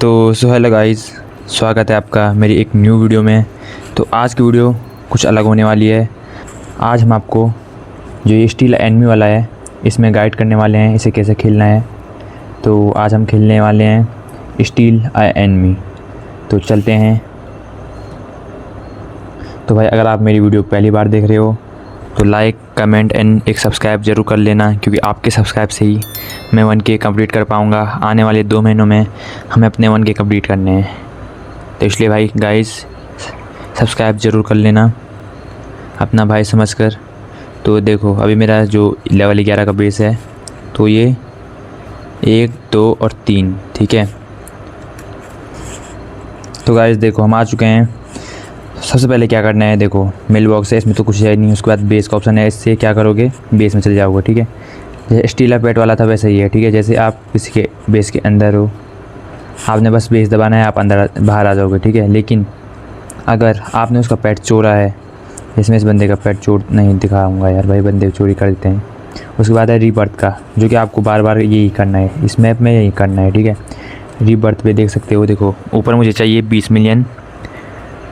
So hello guys, स्वागत है आपका मेरी एक न्यू वीडियो में। तो आज की वीडियो कुछ अलग होने वाली है। आज हम आपको जो ये स्टील एनमी वाला है इसमें गाइड करने वाले हैं इसे कैसे खेलना है। तो आज हम खेलने वाले हैं स्टील एनमी। तो चलते हैं। तो भाई अगर आप मेरी वीडियो पहली बार देख रहे हो तो लाइक कमेंट एंड एक सब्सक्राइब ज़रूर कर लेना, क्योंकि आपके सब्सक्राइब से ही मैं 1K कंप्लीट कर पाऊँगा। आने वाले 2 महीनों में हमें अपने 1K कंप्लीट करने हैं, तो इसलिए भाई गाइस सब्सक्राइब ज़रूर कर लेना अपना भाई समझकर। तो देखो अभी मेरा जो लेवल 11 का बेस है, तो ये 1, 2 और 3 ठीक है। तो गाइस देखो हम आ चुके हैं। सबसे पहले क्या करना है, देखो मेल बॉक्स है, इसमें तो कुछ है नहीं। उसके बाद बेस का ऑप्शन है, इससे क्या करोगे बेस में चले जाओगे ठीक है। जैसे स्टील पैट वाला था वैसे ही है ठीक है। जैसे आप किसी के बेस के अंदर हो, आपने बस बेस दबाना है, आप अंदर बाहर आ जाओगे ठीक है। लेकिन अगर आपने उसका पैट चोरा है, जिसमें इस बंदे का पैट चोर नहीं दिखाऊंगा यार भाई, बंदे चोरी कर देते हैं। उसके बाद है रीबर्थ का, जो कि आपको बार बार यही करना है, इस मैप में यही करना है ठीक है। रीबर्थ पे देख सकते हो, देखो ऊपर मुझे चाहिए 20 मिलियन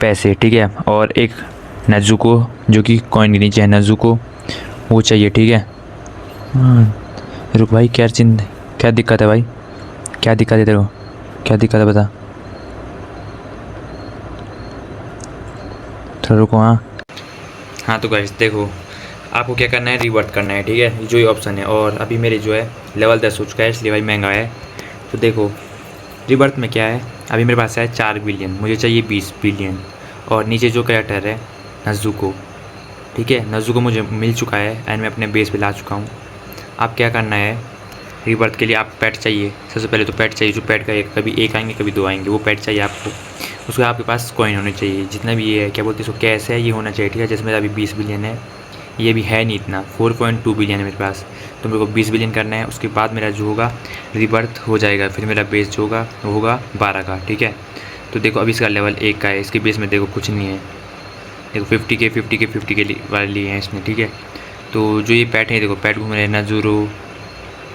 पैसे ठीक है, और एक नज़ुको जो कि कॉइन के नीचे है नज़ुको, वो चाहिए ठीक है। रुक भाई, क्या दिक्कत है भाई, क्या दिक्कत है तेरे को, क्या दिक्कत है बता। थोड़ा रुको। हाँ तो गाइस देखो आपको क्या करना है, रिवर्ट करना है ठीक है, जो ये ऑप्शन है। और अभी मेरे जो है लेवल 10 हो चुका है, इसलिए भाई महंगा है। तो देखो रिवर्ट में क्या है, अभी मेरे पास है 4 बिलियन, मुझे चाहिए 20 बिलियन। और नीचे जो कैरेक्टर है नज़ुको ठीक है, नज़ुको मुझे मिल चुका है एंड मैं अपने बेस पे ला चुका हूँ। आप क्या करना है, रीबर्थ के लिए आप पैट चाहिए। सबसे पहले तो पैट चाहिए, जो पैट का कभी 1 आएंगे कभी 2 आएंगे, वो पैट चाहिए आपको। उसके आपके पास कॉइन होने चाहिए, जितना भी ये है क्या बोलते हैं इसको, कैश है, ये होना चाहिए ठीक है। जैसे मेरा अभी 20 बिलियन है, ये भी है नहीं इतना, 4.2 बिलियन है मेरे पास। तो मेरे को 20 बिलियन करना है। उसके बाद मेरा जो होगा रीबर्थ हो जाएगा, फिर मेरा बेस जो होगा वो होगा 12 का ठीक है। तो देखो अभी इसका लेवल 1 का है, इसके बेस में देखो कुछ नहीं है। देखो 50 के वाले लिए हैं इसने ठीक है। तो जो ये पैट है, देखो पैट घूम रहे हैं, नज़ुरो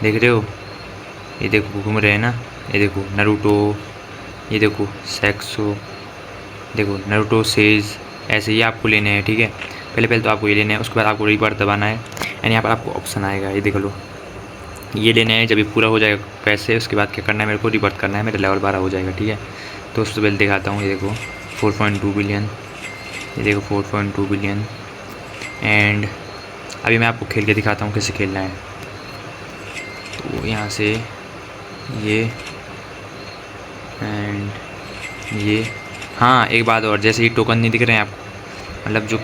देख रहे हो, ये देखो घूम रहे हैं ना, ये देखो नारुतो, ये देखो सेक्सो, देखो नारुतो सेज, ऐसे ही आपको लेने हैं ठीक है। पहले तो आपको ये लेना है, उसके बाद आपको रीबर्थ दबाना है एंड यहाँ पर आपको ऑप्शन आएगा, ये देख लो, ये लेना है। जब ये पूरा हो जाएगा पैसे, उसके बाद क्या करना है, मेरे को रिबर्थ करना है, मेरा लेवल 12 हो जाएगा ठीक है। तो उससे पहले दिखाता हूँ, ये देखो 4.2 बिलियन, ये देखो 4.2 बिलियन। एंड अभी मैं आपको खेल के दिखाता हूँ कैसे खेलना है। तो यहाँ से ये एंड ये, हाँ एक बात और, जैसे ये टोकन नहीं दिख रहे हैं आपको, मतलब जो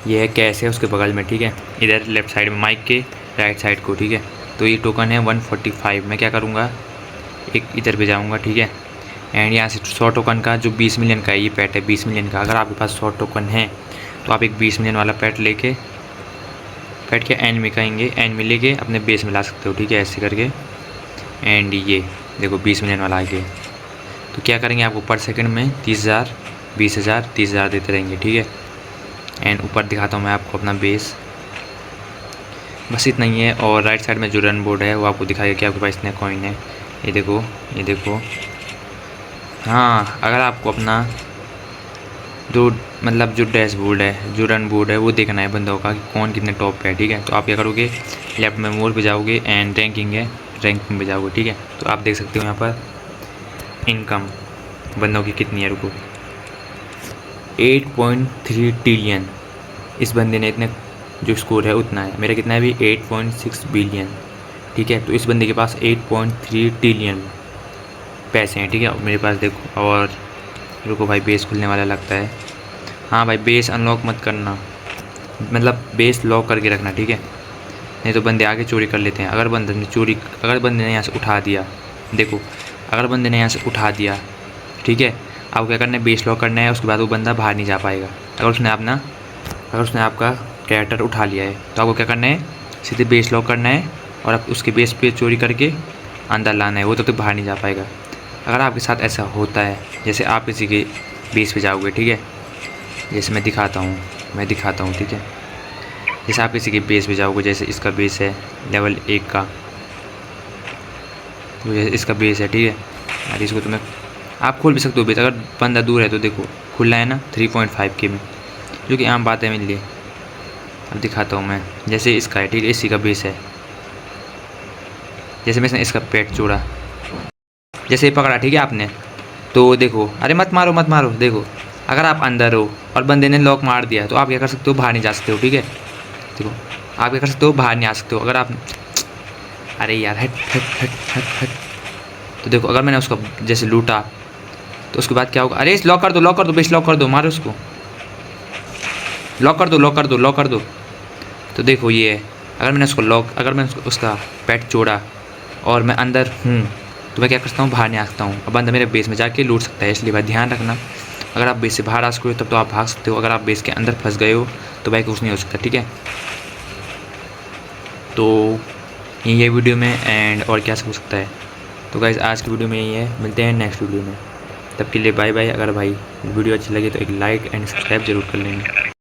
ये है कैश है उसके बगल में ठीक है, इधर लेफ़्ट साइड में माइक के राइट साइड को ठीक है। तो ये टोकन है 145। मैं क्या करूँगा, एक इधर पे जाऊँगा ठीक है। एंड यहाँ से 100 टोकन का जो 20 मिलियन का है, ये पैट है 20 मिलियन का। अगर आपके पास 100 टोकन है तो आप एक 20 मिलियन वाला पैट लेके, पैट के एंड में कहेंगे, एंड में लेके अपने बेस में ला सकते हो ठीक है, ऐसे करके। एंड ये देखो 20 मिलियन वाला आ गया। तो क्या करेंगे, आपको पर सेकंड में 30,000 20,000 30,000 देते रहेंगे ठीक है। एंड ऊपर दिखाता हूँ मैं आपको अपना बेस, बस इतना ही है। और राइट साइड में जो रन बोर्ड है वो आपको दिखाएगा कि आपके पास इतने कॉइन है, ये देखो, ये देखो। हाँ अगर आपको अपना जो मतलब जो डैशबोर्ड है, जो रन बोर्ड है, वो देखना है बंदों का कि कौन कितने टॉप पे है ठीक है। तो आप क्या करोगे, लेफ्ट में मोर पे जाओगे एंड रैंकिंग है, रैंकिंग पे जाओगे ठीक है। तो आप देख सकते हो यहाँ पर इनकम बंदों की कितनी है, रुको 8.3 ट्रिलियन इस बंदे ने, इतने जो स्कोर है उतना है। मेरा कितना है अभी 8.6 बिलियन ठीक है। तो इस बंदे के पास 8.3 ट्रिलियन पैसे हैं ठीक है मेरे पास। देखो और रुको भाई, बेस खुलने वाला लगता है। हाँ भाई बेस अनलॉक मत करना, मतलब बेस लॉक करके रखना ठीक है, नहीं तो बंदे आके चोरी कर लेते हैं। अगर बंदे ने यहाँ से उठा दिया, देखो अगर बंदे ने यहाँ से उठा दिया ठीक है, आपको क्या करना है, बेस लॉक करना है। उसके बाद वो बंदा बाहर नहीं जा पाएगा। अगर उसने आपका कैरेक्टर उठा लिया है तो आपको क्या करना है, सीधे बेस लॉक करना है और आप उसके बेस पे चोरी करके अंदर लाना है, वो तो बाहर नहीं जा पाएगा। अगर आपके साथ ऐसा होता है, जैसे आप किसी के बेस पे जाओगे ठीक है, जैसे मैं दिखाता हूँ ठीक है। जैसे आप किसी के बेस पे जाओगे, जैसे इसका बेस है लेवल 1 का, तो इसका बेस है ठीक है। यार इसको तो मैं आप खोल भी सकते हो बेस, अगर बंदा दूर है तो देखो खुला है ना 3.5K में, जो कि आम बात है मेरे लिए। अब दिखाता हूँ मैं, जैसे इसका है ठीक है, इसी का बेस है, जैसे मैं इसका पेट जोड़ा, जैसे ही पकड़ा ठीक है आपने, तो देखो, अरे मत मारो मत मारो, देखो अगर आप अंदर हो और बंदे ने लॉक मार दिया तो आप क्या कर सकते हो, बाहर नहीं जा सकते हो ठीक है। देखो आप क्या कर सकते हो, बाहर नहीं आ सकते हो अगर आप, अरे यार हट हट हट हट हट। तो देखो अगर मैंने उसका जैसे लूटा तो उसके बाद क्या होगा, अरे लॉक कर दो लॉक कर दो बेस, लॉक कर दो, मारो उसको, लॉक कर दो लॉक कर दो लॉक कर दो। तो देखो ये है, अगर मैंने उसको लॉक, अगर मैंने उसका पेट जोड़ा और मैं अंदर हूँ तो मैं क्या कर सकता हूँ, बाहर नहीं आ सकता हूँ। अब बंदा मेरे बेस में जाके लूट सकता है, इसलिए भाई ध्यान रखना, अगर आप बेस से बाहर आ सकते हो तब तो आप भाग सकते हो, अगर आप बेस के अंदर फंस गए हो तो भाई कुछ नहीं हो सकता ठीक है। तो ये वीडियो में एंड और क्या हो सकता है। तो गाइज़ आज की वीडियो में यही है, मिलते हैं नेक्स्ट वीडियो में, तब के लिए बाय बाय। अगर भाई वीडियो अच्छी लगे तो एक लाइक एंड सब्सक्राइब जरूर कर लेना।